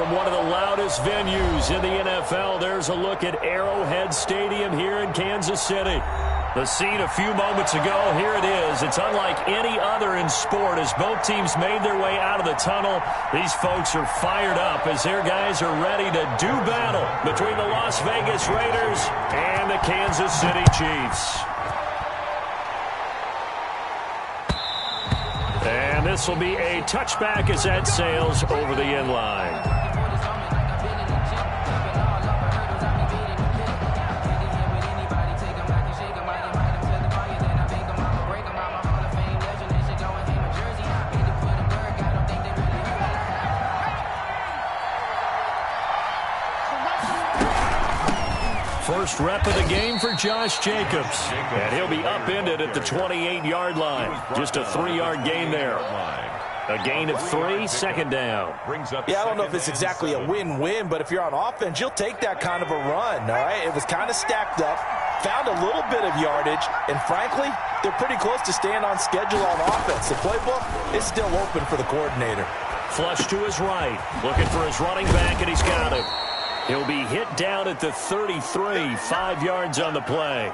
from one of the loudest venues in the NFL. There's a look at Arrowhead Stadium here in Kansas City. The scene a few moments ago, here it is. It's unlike any other in sport as both teams made their way out of the tunnel. These folks are fired up as their guys are ready to do battle between the Las Vegas Raiders and the Kansas City Chiefs. And this will be a touchback as that sails over the end line. First rep of the game for Josh Jacobs. And he'll be upended at the 28-yard line. Just a 3-yard gain there. A gain of 3, second down. Yeah, I don't know if it's exactly a win-win, but if you're on offense, you'll take that kind of a run, all right? It was kind of stacked up, found a little bit of yardage, and frankly, they're pretty close to staying on schedule on offense. The playbook is still open for the coordinator. Flush to his right, looking for his running back, and he's got it. He'll be hit down at the 33, 5 yards on the play.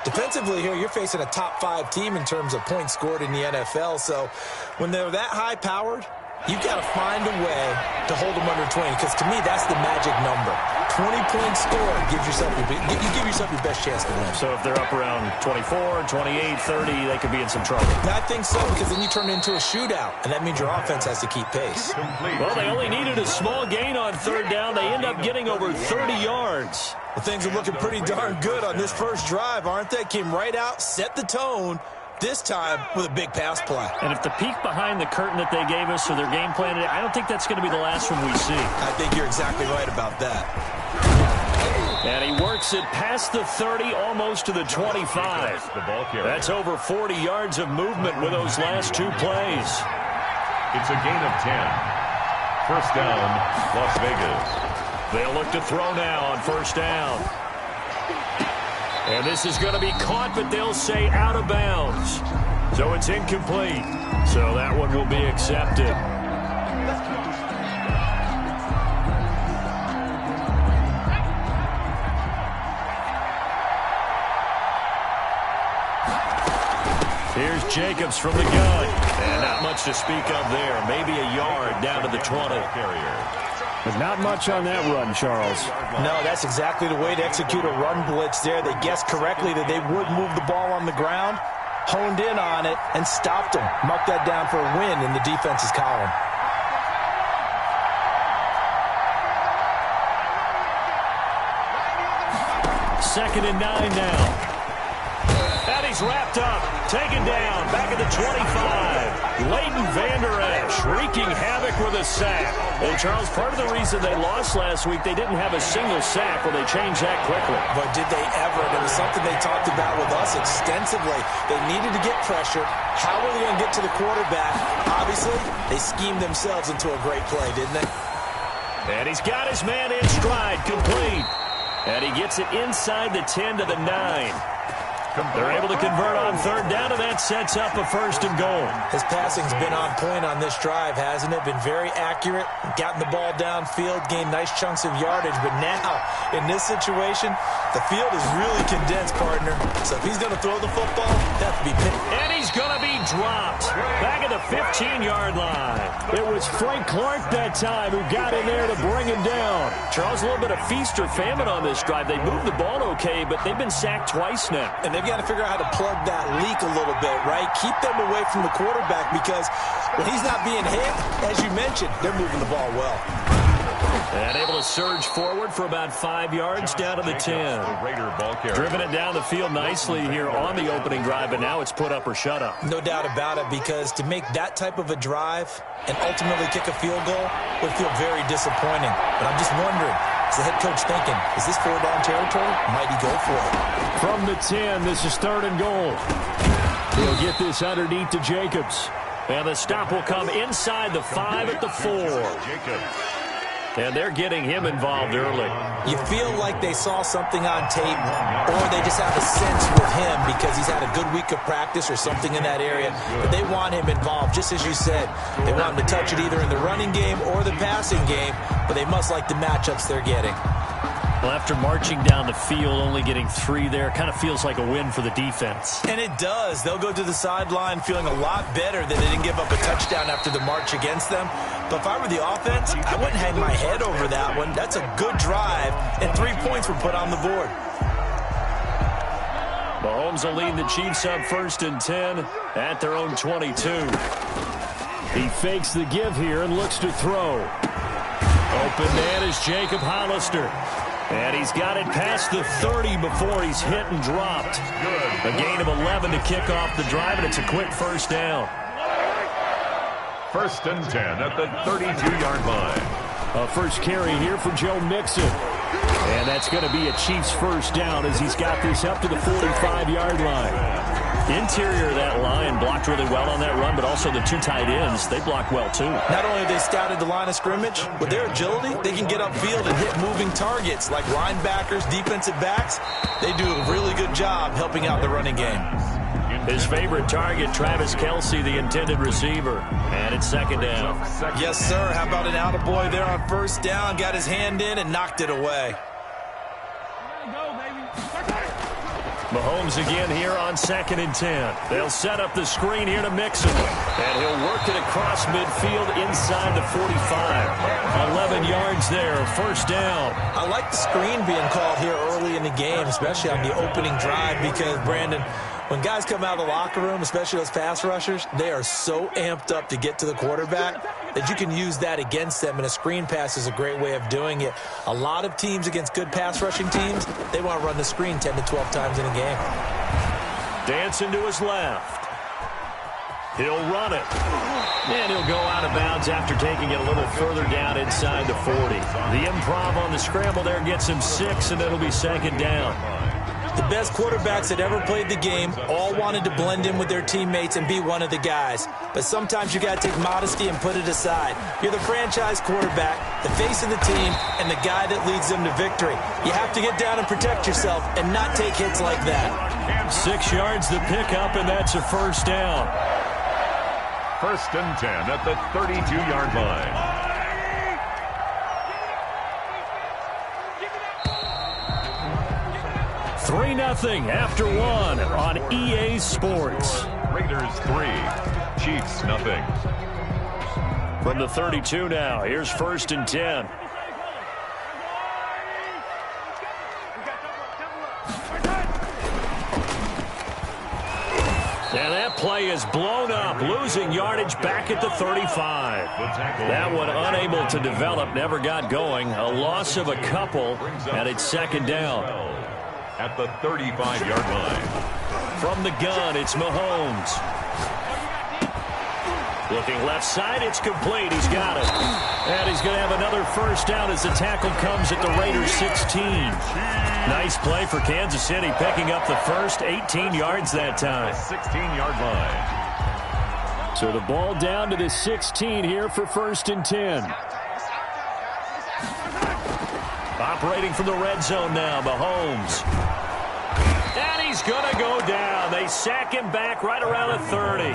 Defensively here, you're facing a top-5 team in terms of points scored in the NFL. So when they're that high-powered, you've got to find a way to hold them under 20. Because to me, that's the magic number. 20-point score gives yourself you give yourself your best chance to win. So if they're up around 24, 28, 30, they could be in some trouble. I think so, because then you turn it into a shootout, and that means your offense has to keep pace. Well, they only needed a small gain on third down. They end up getting over 30 yards. Well, things are looking pretty darn good on this first drive, aren't they? Came right out, set the tone, this time with a big pass play. And if the peek behind the curtain that they gave us or their game plan, I don't think that's going to be the last one we see. I think you're exactly right about that. And he works it past the 30, almost to the 25. That's over 40 yards of movement with those last 2 plays. It's a gain of 10. First down, Las Vegas. They'll look to throw now on first down. And this is going to be caught, but they'll say out of bounds. So it's incomplete. So that one will be accepted. Here's Jacobs from the gun. And not much to speak of there. Maybe a yard down to the 20. There's not much on that run, Charles. No, that's exactly the way to execute a run blitz there. They guessed correctly that they would move the ball on the ground, honed in on it, and stopped them. Mark that down for a win in the defense's column. Second and 9 now. And he's wrapped up, taken down, back at the 25. Leighton Vander Esch wreaking havoc with a sack. And, Charles, part of the reason they lost last week, they didn't have a single sack. Well, they changed that quickly. But did they ever? It was something they talked about with us extensively. They needed to get pressure. How were they going to get to the quarterback? Obviously, they schemed themselves into a great play, didn't they? And he's got his man in stride, complete. And he gets it inside the 10 to the 9. They're able to convert on third down, and that sets up a first and goal. His passing's been on point on this drive, hasn't it? Been very accurate, gotten the ball downfield, gained nice chunks of yardage. But now, in this situation, the field is really condensed, partner. So if he's going to throw the football, that would be picked. And he's going to be dropped back at the 15-yard line. It was Frank Clark that time who got in there to bring him down. Charles, a little bit of feast or famine on this drive. They moved the ball okay, but they've been sacked twice now. And they've got to figure out how to plug that leak a little bit, right? Keep them away from the quarterback because when he's not being hit, as you mentioned, they're moving the ball well. And able to surge forward for about 5 yards down to the 10. Driven it down the field nicely here on the opening drive, but now it's put up or shut up. No doubt about it, because to make that type of a drive and ultimately kick a field goal would feel very disappointing. But I'm just wondering, is the head coach thinking, is this 4-down territory? Might he go for it? From the 10, this is third and goal. He'll get this underneath to Jacobs. And the stop will come inside the 5 at the 4. And they're getting him involved early. You feel like they saw something on tape, or they just have a sense with him because he's had a good week of practice or something in that area. But they want him involved, just as you said. They want him to touch it either in the running game or the passing game, but they must like the matchups they're getting. Well, after marching down the field, only getting 3 there, kind of feels like a win for the defense. And it does. They'll go to the sideline feeling a lot better that they didn't give up a touchdown after the march against them. But if I were the offense, I wouldn't hang my head over that one. That's a good drive, and 3 points were put on the board. Mahomes will lead the Chiefs up 1st and 10 at their own 22. He fakes the give here and looks to throw. Open man is Jacob Hollister. And he's got it past the 30 before he's hit and dropped. A gain of 11 to kick off the drive, and it's a quick first down. 1st and 10 at the 32-yard line. A first carry here for Joe Mixon. And that's going to be a Chiefs first down as he's got this up to the 45-yard line. Interior of that line blocked really well on that run, but also the 2 tight ends, they blocked well too. Not only have they scouted the line of scrimmage, with their agility, they can get upfield and hit moving targets like linebackers, defensive backs. They do a really good job helping out the running game. His favorite target, Travis Kelce, the intended receiver. And it's 2nd down. Yes, sir. How about an attaboy there on 1st down? Got his hand in and knocked it away. Mahomes again here on 2nd and 10. They'll set up the screen here to Mixon. And he'll work it across midfield inside the 45. 11 yards there, 1st down. I like the screen being called here early in the game, especially on the opening drive, because, Brandon, when guys come out of the locker room, especially those pass rushers, they are so amped up to get to the quarterback that you can use that against them, and a screen pass is a great way of doing it. A lot of teams against good pass rushing teams, they want to run the screen 10 to 12 times in a game. Dancing to his left. He'll run it. And he'll go out of bounds after taking it a little further down inside the 40. The improv on the scramble there gets him 6, and it'll be 2nd down. The best quarterbacks that ever played the game all wanted to blend in with their teammates and be one of the guys. But sometimes you got to take modesty and put it aside. You're the franchise quarterback, the face of the team, and the guy that leads them to victory. You have to get down and protect yourself and not take hits like that. 6 yards the pickup, and that's a 1st down. 1st and 10 at the 32-yard line. 3-0 after 1 on EA Sports. Raiders 3, Chiefs nothing. From the 32 now, here's 1st and 10. And that play is blown up, losing yardage back at the 35. That one unable to develop, never got going. A loss of a couple, and it's 2nd down. At the 35-yard line. From the gun, it's Mahomes. Looking left side, it's complete. He's got it. And he's going to have another 1st down as the tackle comes at the Raiders' 16. Nice play for Kansas City, picking up the first, 18 yards that time. 16-yard line. So the ball down to the 16 here for 1st and 10. Operating from the red zone now, Mahomes. And he's going to go down. They sack him back right around the 30.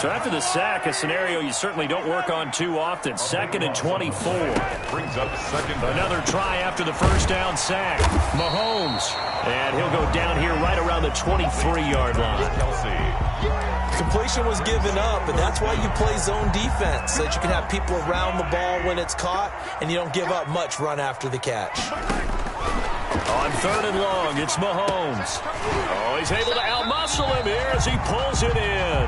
So after the sack, a scenario you certainly don't work on too often. 2nd and 24. Brings up 2nd. Another try after the 1st down sack. Mahomes. And he'll go down here right around the 23-yard line. Kelce. Completion was given up, and that's why you play zone defense, so that you can have people around the ball when it's caught, and you don't give up much run after the catch. On 3rd and long, it's Mahomes. Oh, he's able to outmuscle him here as he pulls it in.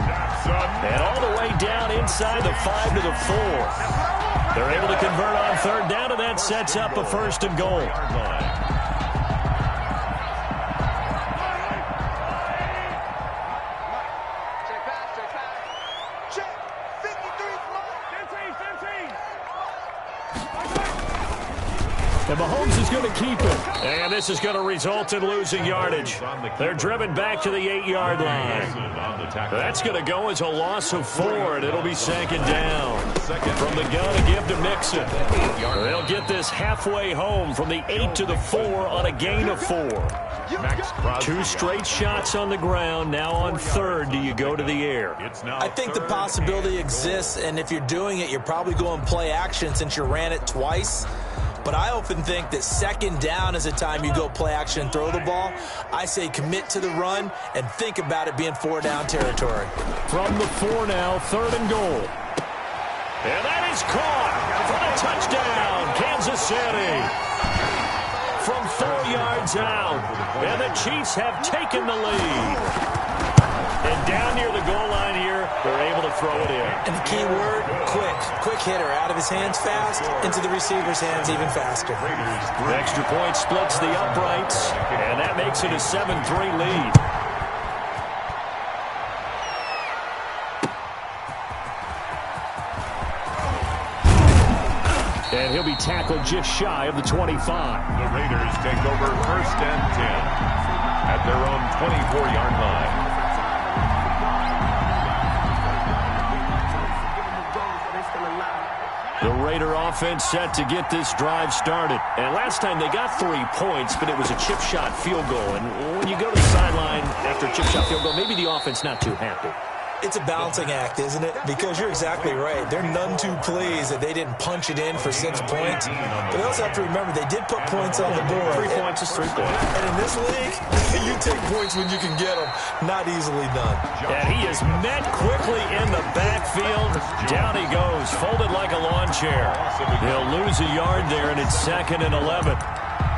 And all the way down inside the 5 to the 4. They're able to convert on 3rd down, and that sets up a 1st and goal. And Mahomes is going to keep it. And this is going to result in losing yardage. They're driven back to the 8-yard line. That's going to go as a loss of 4, and it'll be second down. From the gun, a give to Mixon. They'll get this halfway home from the 8 to the 4 on a gain of 4. 2 straight shots on the ground. Now on third, do you go to the air? I think the possibility exists, and if you're doing it, you're probably going play action since you ran it twice. But I often think that second down is a time you go play action and throw the ball. I say commit to the run and think about it being 4-down territory. From the 4 now, third and goal. And that is caught for the touchdown, Kansas City. From 4 yards out, and the Chiefs have taken the lead. And down near the goal line here, they're able to throw it in. And the key word, quick. Quick hitter, out of his hands fast, into the receiver's hands even faster. The extra point splits the uprights, and that makes it a 7-3 lead. And he'll be tackled just shy of the 25. The Raiders take over 1st and 10 at their own 24-yard line. The Raider offense set to get this drive started. And last time they got 3 points, but it was a chip shot field goal. And when you go to the sideline after a chip shot field goal, maybe the offense not too happy. It's a balancing act, isn't it? Because you're exactly right. They're none too pleased that they didn't punch it in for 6 points. But they also have to remember they did put points on the board. 3 points is 3 points. And in this league, you take points when you can get them. Not easily done. And he is met quickly in the backfield. Down he goes, folded like a lawn chair. He'll lose a yard there, and it's 2nd and 11.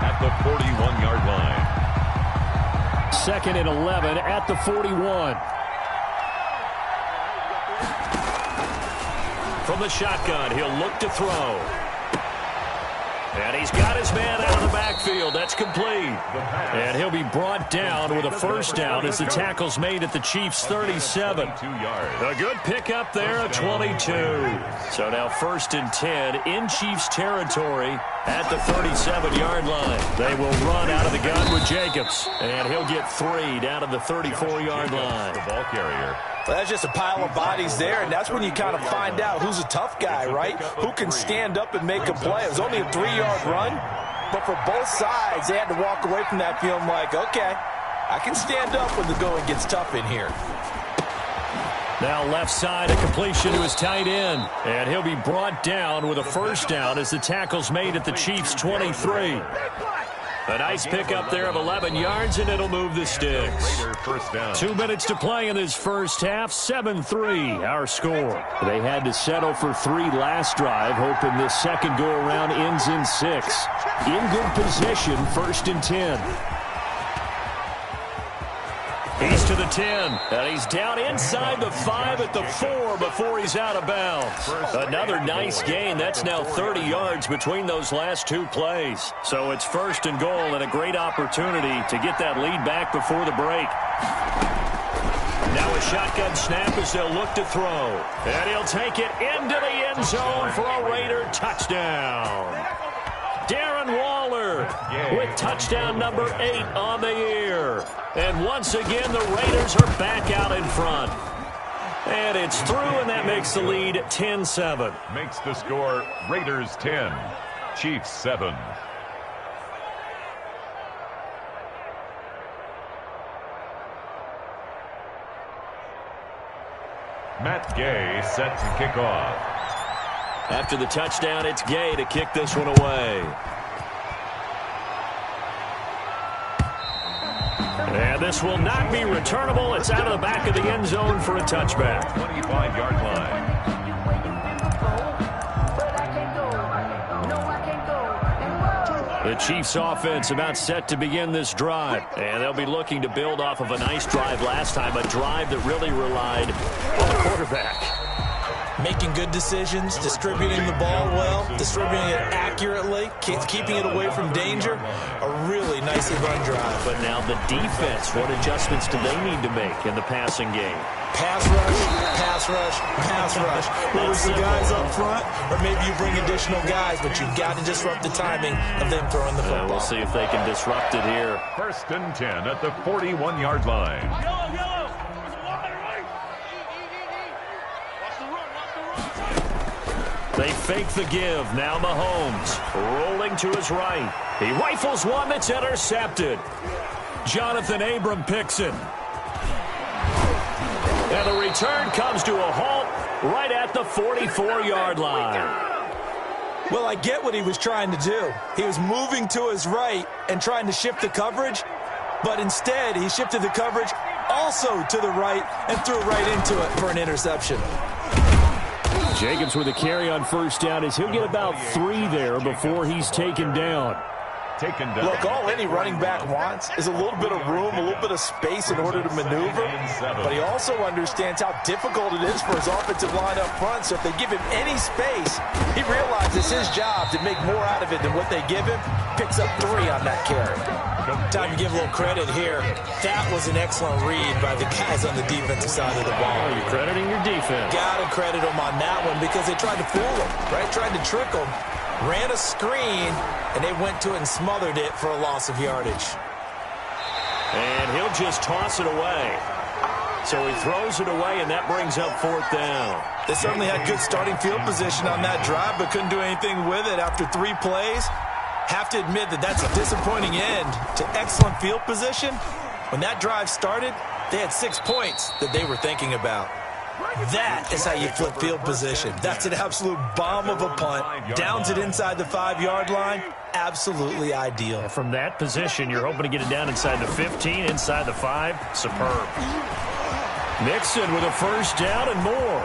At the 41-yard line. 2nd and 11 at the 41. From the shotgun, he'll look to throw. And he's got his man out of the backfield. That's complete. And he'll be brought down with a first down as the tackle's made at the Chiefs' 37. A good pickup there, a 22. So now 1st and 10 in Chiefs territory at the 37-yard line. They will run out of the gun with Jacobs. And he'll get 3 down to the 34-yard line. The ball carrier. Well, that's just a pile of bodies there, and that's when you kind of find out who's a tough guy, right? Who can stand up and make a play. It was only a 3-yard run, but for both sides, they had to walk away from that feeling like, okay, I can stand up when the going gets tough in here. Now left side, a completion to his tight end. And he'll be brought down with a first down as the tackle's made at the Chiefs' 23. A nice pickup there of 11 yards, and it'll move the sticks. 2 minutes to play in this first half. 7-3, our score. They had to settle for 3 last drive, hoping this second go-around ends in 6. In good position, 1st and 10. He's to the 10, and he's down inside the 5 at the 4 before he's out of bounds. Another nice gain. That's now 30 yards between those last 2 plays. So it's 1st and goal and a great opportunity to get that lead back before the break. Now a shotgun snap as they'll look to throw. And he'll take it into the end zone for a Raider touchdown. Darren Waller with touchdown number 8 on the year. And once again, the Raiders are back out in front. And it's through, and that makes the lead 10-7. Makes the score Raiders 10, Chiefs 7. Matt Gay set to kick off. After the touchdown, it's Gay to kick this one away. And this will not be returnable. It's out of the back of the end zone for a touchback. 25-yard line. The Chiefs offense about set to begin this drive. And they'll be looking to build off of a nice drive last time, a drive that really relied on the quarterback. Making good decisions, distributing the ball well, distributing it accurately, keeping it away from danger. A really nicely run drive. But now the defense, what adjustments do they need to make in the passing game? Pass rush, pass rush, pass rush. Whether it's the guys up front or maybe you bring additional guys, but you've got to disrupt the timing of them throwing the football. We'll see if they can disrupt it here. 1st and 10 at the 41-yard line. They fake the give. Now Mahomes rolling to his right. He rifles one that's intercepted. Jonathan Abram picks it. And the return comes to a halt right at the 44-yard line. Well, I get what he was trying to do. He was moving to his right and trying to shift the coverage, but instead he shifted the coverage also to the right and threw right into it for an interception. Jacobs with a carry on 1st down as he'll get about 3 there before he's taken down. Look, all any running back wants is a little bit of room, a little bit of space in order to maneuver, but he also understands how difficult it is for his offensive line up front, so if they give him any space, he realizes his job to make more out of it than what they give him, picks up 3 on that carry. Time to give a little credit here. That was an excellent read by the guys on the defensive side of the ball. You're crediting your defense. Got to credit them on that one because they tried to fool him, right? Tried to trick him. Ran a screen, and they went to it and smothered it for a loss of yardage. And he'll just toss it away. So he throws it away, and that brings up 4th down. They certainly had good starting field position on that drive, but couldn't do anything with it after 3 plays. Have to admit that that's a disappointing end to excellent field position. When that drive started, they had 6 points that they were thinking about. That is how you flip field position. That's an absolute bomb of a punt. Downs it inside the 5-yard line. Absolutely ideal. From that position, you're hoping to get it down inside the 15, inside the 5. Superb. Mixon with a 1st down and more.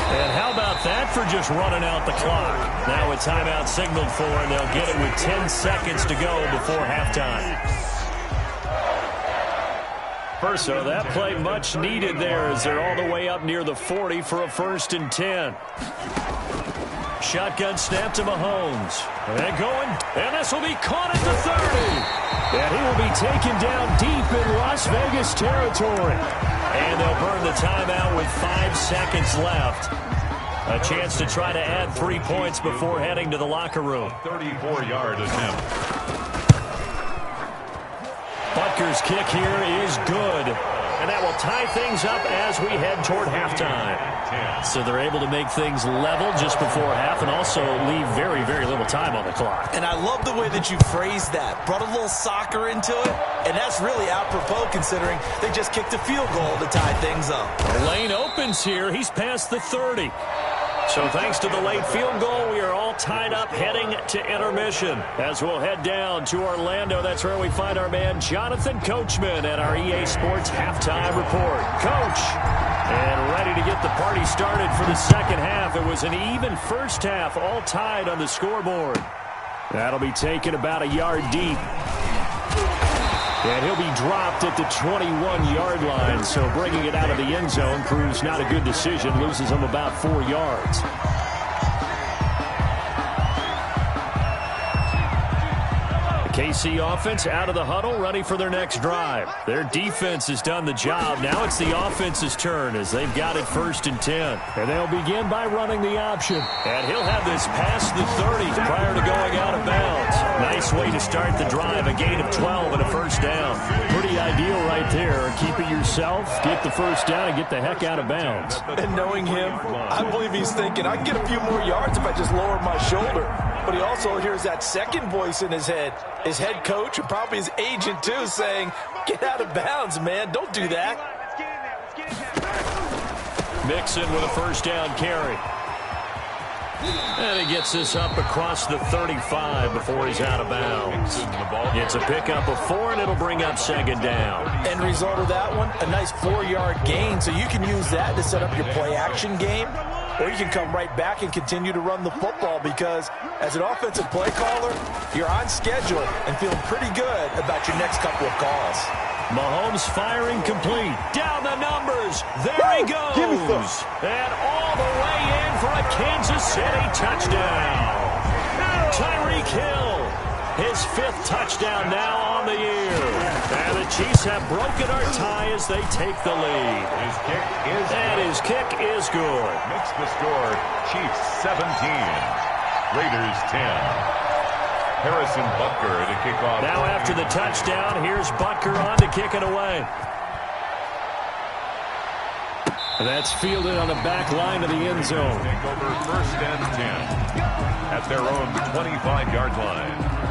And how about that for just running out the clock? Now a timeout signaled for, and they'll get it with 10 seconds to go before halftime. So that play much needed there as they're all the way up near the 40 for a 1st and 10. Shotgun snap to Mahomes. And going, and this will be caught at the 30. And he will be taken down deep in Las Vegas territory. And they'll burn the timeout with 5 seconds left. A chance to try to add 3 points before heading to the locker room. 34-yard attempt. Butker's kick here is good. And that will tie things up as we head toward halftime. So they're able to make things level just before half and also leave very, very little time on the clock. And I love the way that you phrased that. Brought a little soccer into it, and that's really apropos considering they just kicked a field goal to tie things up. The lane opens here. He's past the 30. So thanks to the late field goal, we are all tied up heading to intermission. As we'll head down to Orlando, that's where we find our man Jonathan Coachman at our EA Sports Halftime Report. Coach, and ready to get the party started for the second half. It was an even first half, all tied on the scoreboard. That'll be taken about a yard deep. And he'll be dropped at the 21-yard line, so bringing it out of the end zone proves not a good decision, loses him about 4 yards. The KC offense out of the huddle, ready for their next drive. Their defense has done the job. Now it's the offense's turn as they've got it 1st and 10. And they'll begin by running the option. And he'll have this past the 30 prior to going out of bounds. Nice way to start the drive, a gain of 12 and a 1st down. Pretty ideal right there. Keep it yourself, get the 1st down, and get the heck out of bounds. And knowing him, I believe he's thinking, I can get a few more yards if I just lower my shoulder. But he also hears that second voice in his head, his head coach and probably his agent too, saying, get out of bounds, man. Don't do that. Mixon with a 1st down carry. And he gets this up across the 35 before he's out of bounds. It's a pickup of 4, and it'll bring up 2nd down. End result of that one, a nice 4-yard gain, so you can use that to set up your play-action game, or you can come right back and continue to run the football because as an offensive play caller, you're on schedule and feeling pretty good about your next couple of calls. Mahomes firing complete. Down the numbers. There he goes. And all the way in for a Kansas City touchdown. Tyreek Hill, his 5th touchdown now on the year. And the Chiefs have broken our tie as they take the lead. His kick is good. Makes the score Chiefs 17, Raiders 10. Harrison Butker to kick off. Now after the touchdown, here's Butker on to kick it away. That's fielded on the back line of the end zone. Take over 1st and 10 at their own 25-yard line.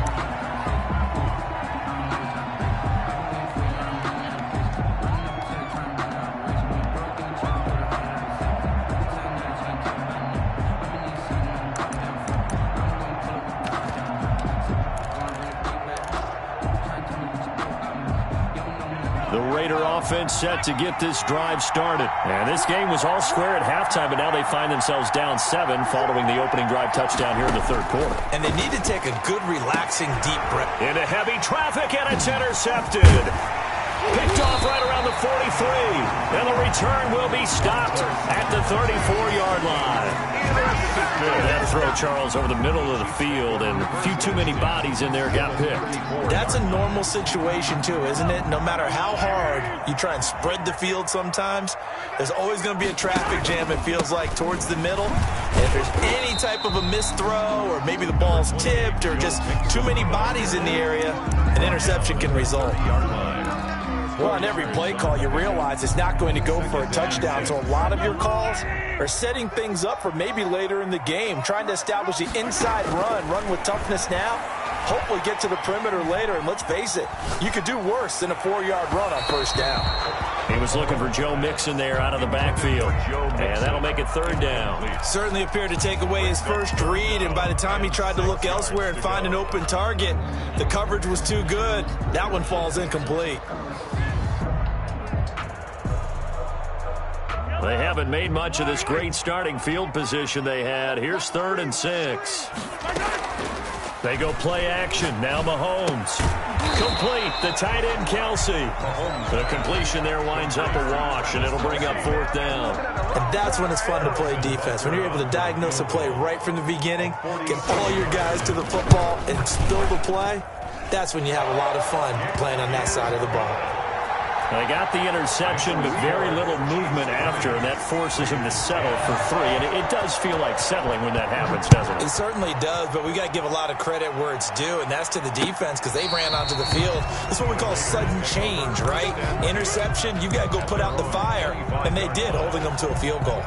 The Raider offense set to get this drive started. And this game was all square at halftime, but now they find themselves down 7 following the opening drive touchdown here in the 3rd quarter. And they need to take a good, relaxing, deep breath. Into heavy traffic, and it's intercepted. Picked off right around the 43. And the return will be stopped at the 34-yard line. That throw, Charles, over the middle of the field, and a few too many bodies in there got picked. That's a normal situation, too, isn't it? No matter how hard you try and spread the field sometimes, there's always going to be a traffic jam, it feels like, towards the middle. And if there's any type of a missed throw, or maybe the ball's tipped, or just too many bodies in the area, an interception can result. Well, on every play call, you realize it's not going to go for a touchdown, so a lot of your calls are setting things up for maybe later in the game, trying to establish the inside run with toughness now, hopefully get to the perimeter later, and let's face it, you could do worse than a 4-yard run on 1st down. He was looking for Joe Mixon there out of the backfield, and that'll make it 3rd down. Certainly appeared to take away his first read, and by the time he tried to look elsewhere and find an open target, the coverage was too good. That one falls incomplete. They haven't made much of this great starting field position they had. Here's 3rd and 6. They go play action. Now Mahomes. Complete. The tight end, Kelsey. The completion there winds up a wash, and it'll bring up 4th down. And that's when it's fun to play defense. When you're able to diagnose a play right from the beginning, get all your guys to the football, and spill the play, that's when you have a lot of fun playing on that side of the ball. They got the interception, but very little movement after, and that forces them to settle for 3. And it does feel like settling when that happens, doesn't it? It certainly does, but we got to give a lot of credit where it's due, and that's to the defense because they ran onto the field. That's what we call sudden change, right? Interception, you got to go put out the fire, and they did, holding them to a field goal.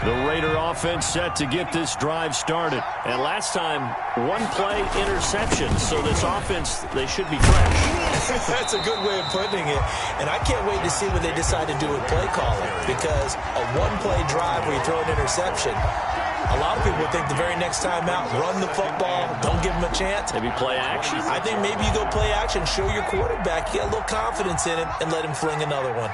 The Raider offense set to get this drive started. And last time, 1 play interception. So this offense, they should be fresh. That's a good way of putting it. And I can't wait to see what they decide to do with play calling. Because a 1-play drive where you throw an interception, a lot of people think the very next time out, run the football, don't give them a chance. Maybe play action? I think maybe you go play action, show your quarterback, you got a little confidence in him, and let him fling another one.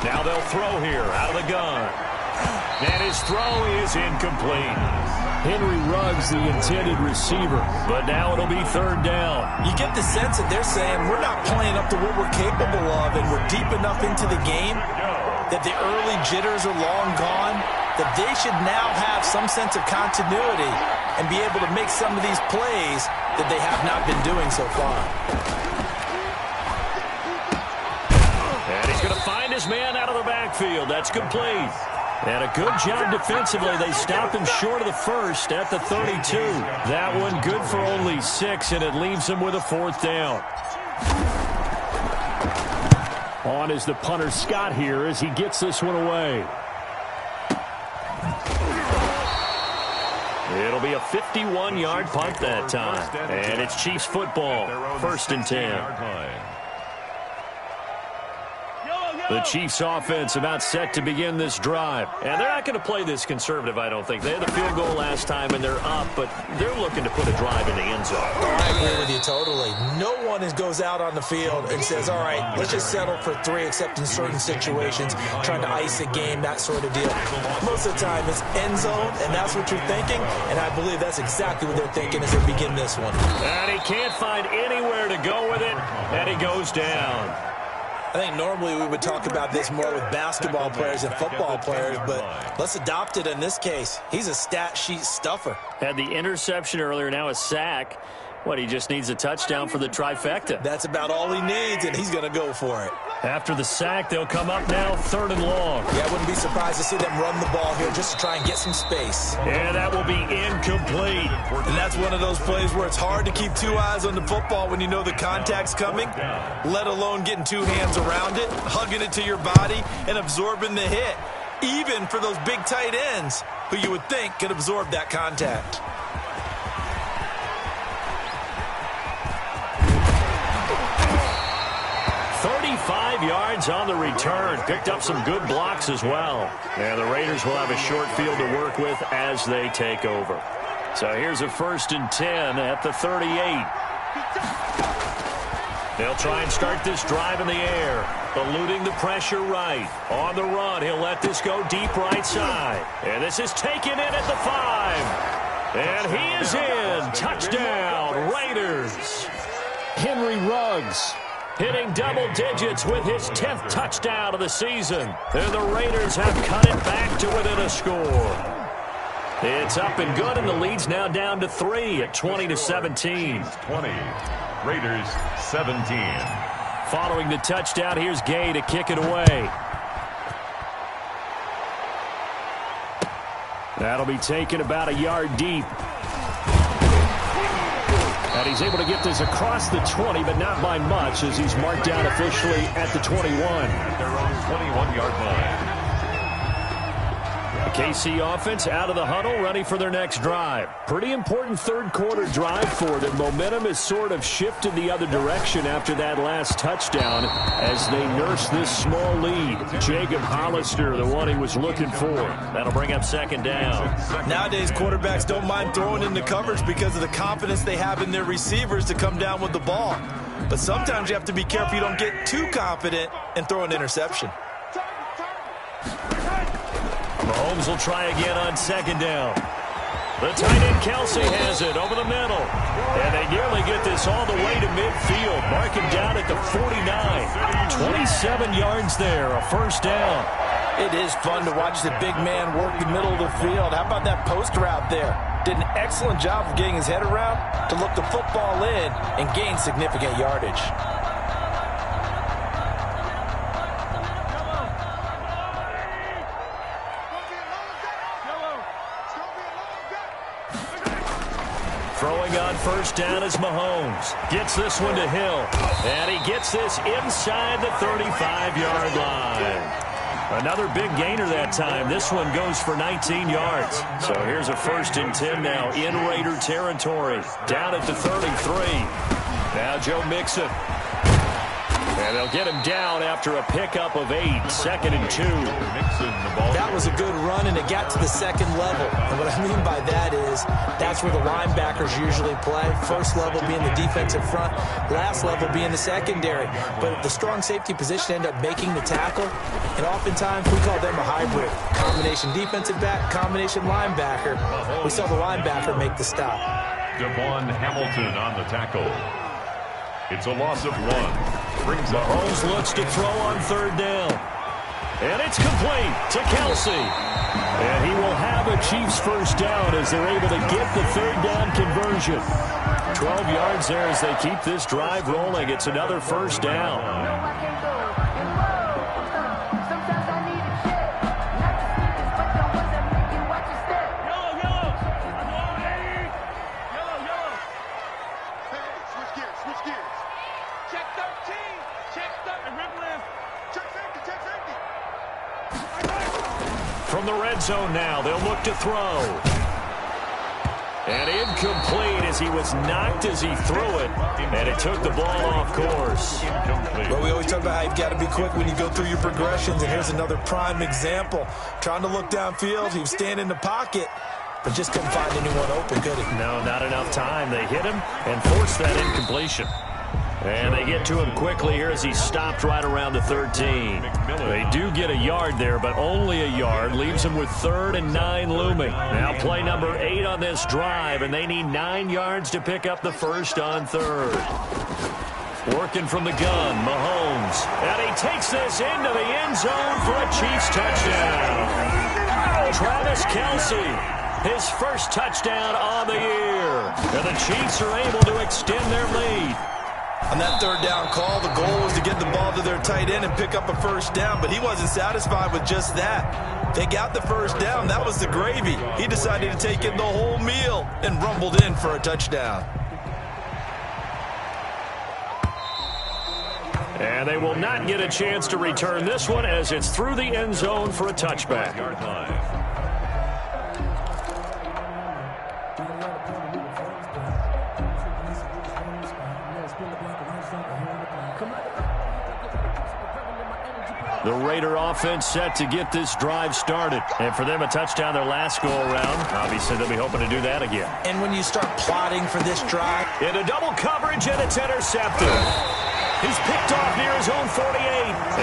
Now they'll throw here out of the gun. And his throw is incomplete. Henry Ruggs, the intended receiver. But now it'll be 3rd down. You get the sense that they're saying we're not playing up to what we're capable of, and we're deep enough into the game that the early jitters are long gone, that they should now have some sense of continuity and be able to make some of these plays that they have not been doing so far. And he's going to find his man out of the backfield. That's complete. And a good job defensively. They stop him short of the 1st at the 32. That one good for only 6, and it leaves him with a 4th down. On is the punter Scott here as he gets this one away. It'll be a 51-yard punt that time. And it's Chiefs football. 1st and 10. The Chiefs offense about set to begin this drive. And they're not going to play this conservative, I don't think. They had the field goal last time, and they're up, but they're looking to put a drive in the end zone. I agree with you totally. No one goes out on the field and says, all right, let's just settle for 3, except in certain situations, trying to ice a game, that sort of deal. Most of the time, it's end zone, and that's what you're thinking, and I believe that's exactly what they're thinking as they begin this one. And he can't find anywhere to go with it, and he goes down. I think normally we would talk about this more with basketball players and football players, but let's adopt it in this case. He's a stat sheet stuffer. Had the interception earlier, now a sack. What, he just needs a touchdown for the trifecta. That's about all he needs, and he's going to go for it. After the sack, they'll come up now 3rd and long. Yeah, I wouldn't be surprised to see them run the ball here just to try and get some space. And that will be incomplete. And that's one of those plays where it's hard to keep 2 eyes on the football when you know the contact's coming, let alone getting 2 hands around it, hugging it to your body, and absorbing the hit, even for those big tight ends who you would think could absorb that contact. Yards on the return. Picked up some good blocks as well. And the Raiders will have a short field to work with as they take over. So here's a 1st and 10 at the 38. They'll try and start this drive in the air, eluding the pressure right. On the run, he'll let this go deep right side. And this is taken in at the 5. And he is in. Touchdown, Raiders. Henry Ruggs hitting double digits with his 10th touchdown of the season. And the Raiders have cut it back to within a score. It's up and good, and the lead's now down to 3 at 20-17. 20, Raiders 17. Following the touchdown, here's Gay to kick it away. That'll be taken about a yard deep. And he's able to get this across the 20, but not by much, as he's marked down officially at the 21. At their own 21-yard line. The KC offense out of the huddle, ready for their next drive. Pretty important 3rd quarter drive for them. Momentum has sort of shifted the other direction after that last touchdown as they nurse this small lead. Jacob Hollister, the one he was looking for. That'll bring up 2nd down. Nowadays, quarterbacks don't mind throwing into coverage because of the confidence they have in their receivers to come down with the ball. But sometimes you have to be careful you don't get too confident and throw an interception. Mahomes will try again on 2nd down. The tight end Kelsey has it over the middle. And they nearly get this all the way to midfield. Mark him down at the 49. 27 yards there, a 1st down. It is fun to watch the big man work the middle of the field. How about that post route there? Did an excellent job of getting his head around to look the football in and gain significant yardage. Throwing on 1st down is Mahomes. Gets this one to Hill. And he gets this inside the 35-yard line. Another big gainer that time. This one goes for 19 yards. So here's a 1st and 10 now in Raider territory. Down at the 33. Now Joe Mixon. And they'll get him down after a pickup of 8. 2nd and 2. That was a good run, and it got to the 2nd level. And what I mean by that is that's where the linebackers usually play. 1st level being the defensive front, last level being the secondary. But the strong safety position ended up making the tackle, and oftentimes we call them a hybrid. Combination defensive back, combination linebacker. We saw the linebacker make the stop. Devon Hamilton on the tackle. It's a loss of 1. Mahomes looks to throw on 3rd down. And it's complete to Kelsey. And he will have a Chiefs 1st down as they're able to get the 3rd down conversion. 12 yards there as they keep this drive rolling. It's another 1st down. From the red zone now, they'll look to throw. And incomplete as he was knocked as he threw it, and it took the ball off course. Well, we always talk about how you've got to be quick when you go through your progressions, and here's another prime example. Trying to look downfield, he was standing in the pocket, but just couldn't find anyone open, could he? No, not enough time. They hit him and forced that incompletion. And they get to him quickly here as he stopped right around the 13. They do get a yard there, but only a yard. Leaves him with 3rd and 9 looming. Now play number 8 on this drive, and they need 9 yards to pick up the first on 3rd. Working from the gun, Mahomes. And he takes this into the end zone for a Chiefs touchdown. Travis Kelce, his first touchdown on the year. And the Chiefs are able to extend their lead. On that 3rd down call, the goal was to get the ball to their tight end and pick up a first down, but he wasn't satisfied with just that. They got the first down. That was the gravy. He decided to take in the whole meal and rumbled in for a touchdown. And they will not get a chance to return this one as it's through the end zone for a touchback. The Raider offense set to get this drive started. And for them, a touchdown their last go-around. Obviously, they'll be hoping to do that again. And when you start plotting for this drive, into double coverage, and it's intercepted. He's picked off near his own 48.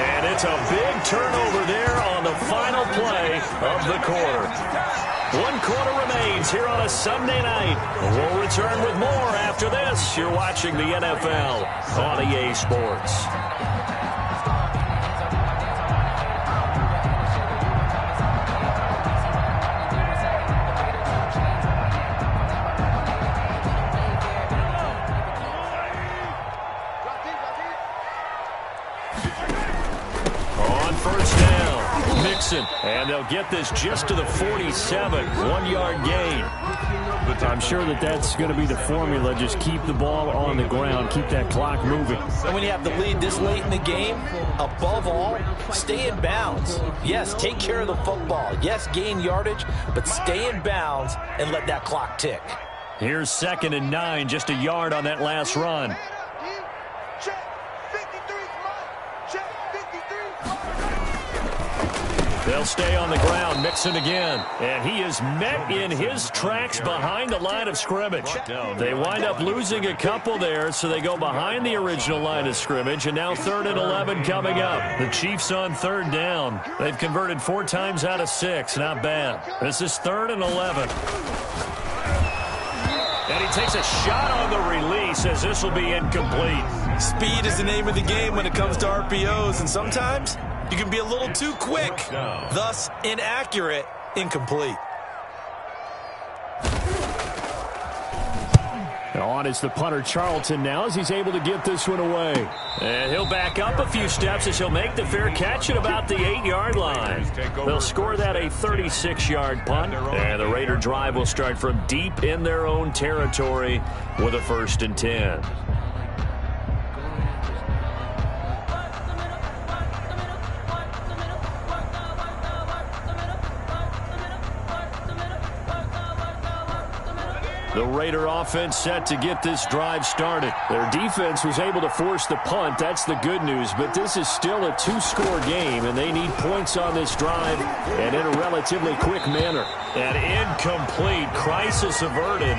And it's a big turnover there on the final play of the quarter. 1 quarter remains here on a Sunday night. We'll return with more after this. You're watching the NFL on EA Sports. And they'll get this just to the 47, 1-yard gain. I'm sure that's going to be the formula. Just keep the ball on the ground, keep that clock moving. And when you have the lead this late in the game, above all, stay in bounds. Yes, take care of the football. Yes, gain yardage, but stay in bounds and let that clock tick. Here's 2nd and 9, just a yard on that last run. They'll stay on the ground, Mixon again. And he is met in his tracks behind the line of scrimmage. They wind up losing a couple there, so they go behind the original line of scrimmage. And now 3rd and 11 coming up. The Chiefs on 3rd down. They've converted 4 times out of 6. Not bad. This is 3rd and 11. And he takes a shot on the release as this will be incomplete. Speed is the name of the game when it comes to RPOs, and sometimes you can be a little too quick, thus inaccurate, incomplete. On is the punter Charlton now as he's able to get this one away. And he'll back up a few steps as he'll make the fair catch at about the 8-yard line. They'll score that a 36-yard punt. And the Raider drive will start from deep in their own territory with a 1st and 10. The Raider offense set to get this drive started. Their defense was able to force the punt. That's the good news. But this is still a 2-score game, and they need points on this drive and in a relatively quick manner. And incomplete. Crisis averted.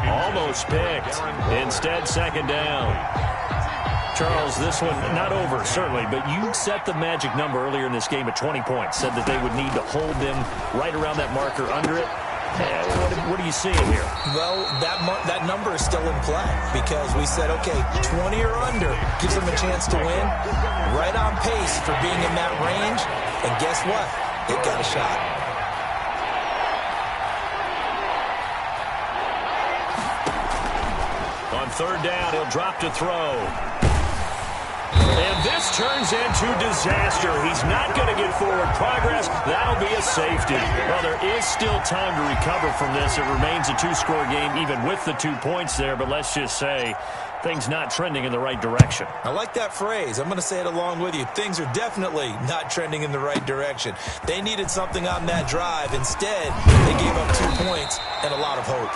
Almost picked. Instead, 2nd down. Charles, this one not over, certainly, but you set the magic number earlier in this game at 20 points. Said that they would need to hold them right around that marker under it. What are you seeing here? Well, that number is still in play because we said, okay, 20 or under gives them a chance to win. Right on pace for being in that range. And guess what? They've got a shot. On 3rd down, he'll drop to throw. And this turns into disaster. He's not going to get forward progress. That'll be a safety. Well, there is still time to recover from this. It remains a 2-score game even with the 2 points there. But let's just say things not trending in the right direction. I like that phrase. I'm going to say it along with you. Things are definitely not trending in the right direction. They needed something on that drive. Instead, they gave up 2 points and a lot of hope.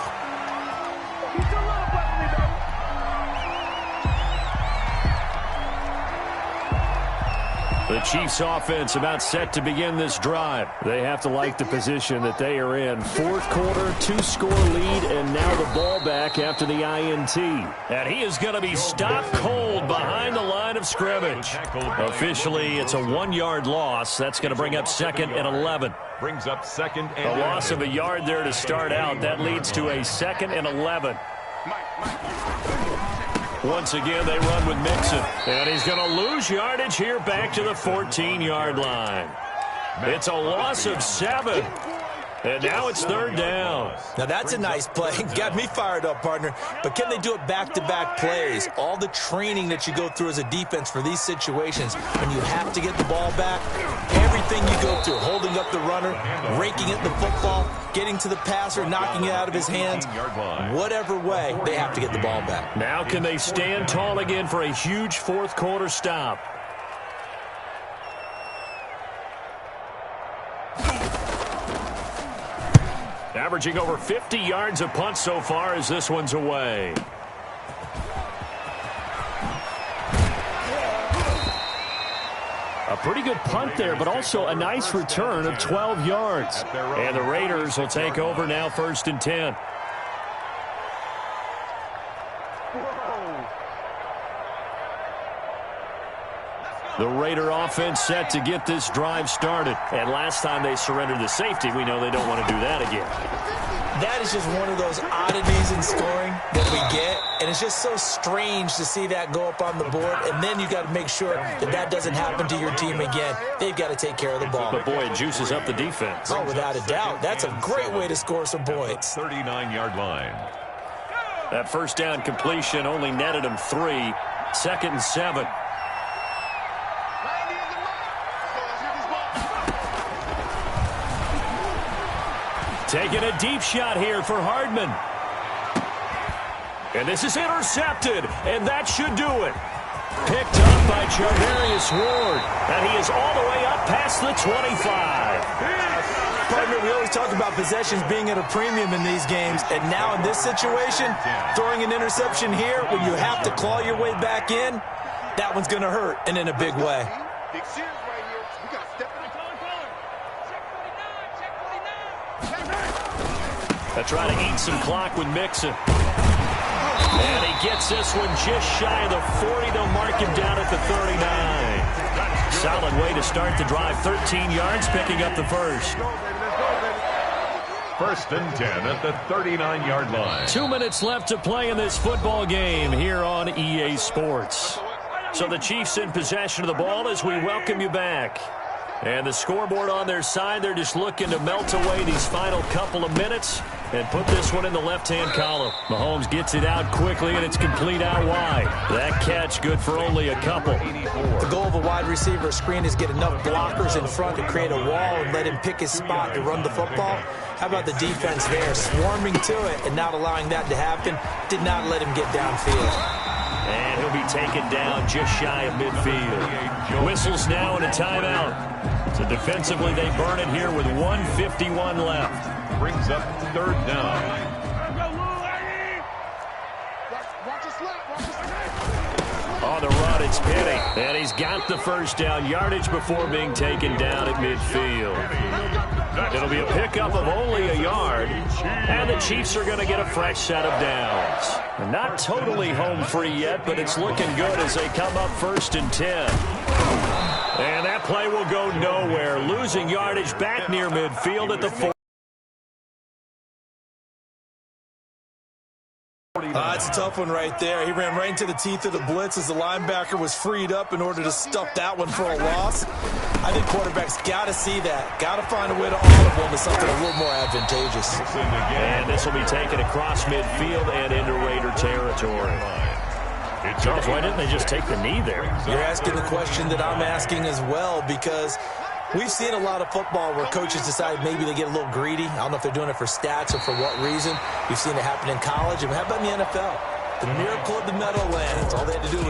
The Chiefs offense about set to begin this drive. They have to like the position that they are in. Fourth quarter, 2-score lead, and now the ball back after the INT. And he is going to be stopped cold behind the line of scrimmage. Officially, it's a 1-yard loss. That's going to bring up 2nd and 11. Brings up 2nd and 11. A loss of a yard there to start out. That leads to a 2nd and 11. Once again, they run with Mixon. And he's going to lose yardage here back to the 14-yard line. It's a loss of 7. And now it's 3rd down. Now, that's a nice play. Got me fired up, partner. But can they do it back-to-back plays? All the training that you go through as a defense for these situations, when you have to get the ball back, everything you go through, holding up the runner, raking at the football, getting to the passer, knocking it out of his hands, whatever way, they have to get the ball back. Now can they stand tall again for a huge fourth-quarter stop? Averaging over 50 yards a punt so far as this one's away. A pretty good punt there, but also a nice return of 12 yards. And the Raiders will take over now, 1st and 10. The Raider offense set to get this drive started. And last time they surrendered the safety, we know they don't want to do that again. That is just one of those oddities in scoring that we get. And it's just so strange to see that go up on the board. And then you got to make sure that that doesn't happen to your team again. They've got to take care of the ball. But, boy, it juices up the defense. Oh, without a doubt. That's a great way to score some points. 39-yard line. That first down completion only netted him 3. 2nd and 7. Taking a deep shot here for Hardman. And this is intercepted, and that should do it. Picked up by Charvarius Ward, and he is all the way up past the 25. Partner, we always talk about possessions being at a premium in these games, and now in this situation, throwing an interception here when you have to claw your way back in, that one's going to hurt, and in a big way. They're trying to eat some clock with Mixon. And he gets this one just shy of the 40. They'll mark him down at the 39. Solid way to start the drive. 13 yards, picking up the first. 1st and 10 at the 39-yard line. 2 minutes left to play in this football game here on EA Sports. So the Chiefs in possession of the ball as we welcome you back. And the scoreboard on their side, they're just looking to melt away these final couple of minutes and put this one in the left-hand column. Mahomes gets it out quickly, and it's complete out wide. That catch good for only a couple. The goal of a wide receiver screen is get enough blockers in front to create a wall and let him pick his spot to run the football. How about the defense there, swarming to it and not allowing that to happen? Did not let him get downfield. And he'll be taken down just shy of midfield. Whistles now and a timeout. So defensively, they burn it here with 1:51 left. Brings up 3rd down. On the run, it's Penny. And he's got the first down. Yardage before being taken down at midfield. It'll be a pickup of only a yard. And the Chiefs are going to get a fresh set of downs. Not totally home free yet, but it's looking good as they come up 1st and 10. And that play will go nowhere. Losing yardage back near midfield at the 4. It's a tough one right there. He ran right into the teeth of the blitz as the linebacker was freed up in order to stuff that one for a loss. I think quarterbacks got to see that. Got to find a way to audible into something a little more advantageous. And this will be taken across midfield and into Raider territory. Charles, why didn't they just take the knee there? You're asking the question that I'm asking as well, because we've seen a lot of football where coaches decide maybe they get a little greedy. I don't know if they're doing it for stats or for what reason. We've seen it happen in college. And how about in the NFL? The miracle of the Meadowlands. All they had to do was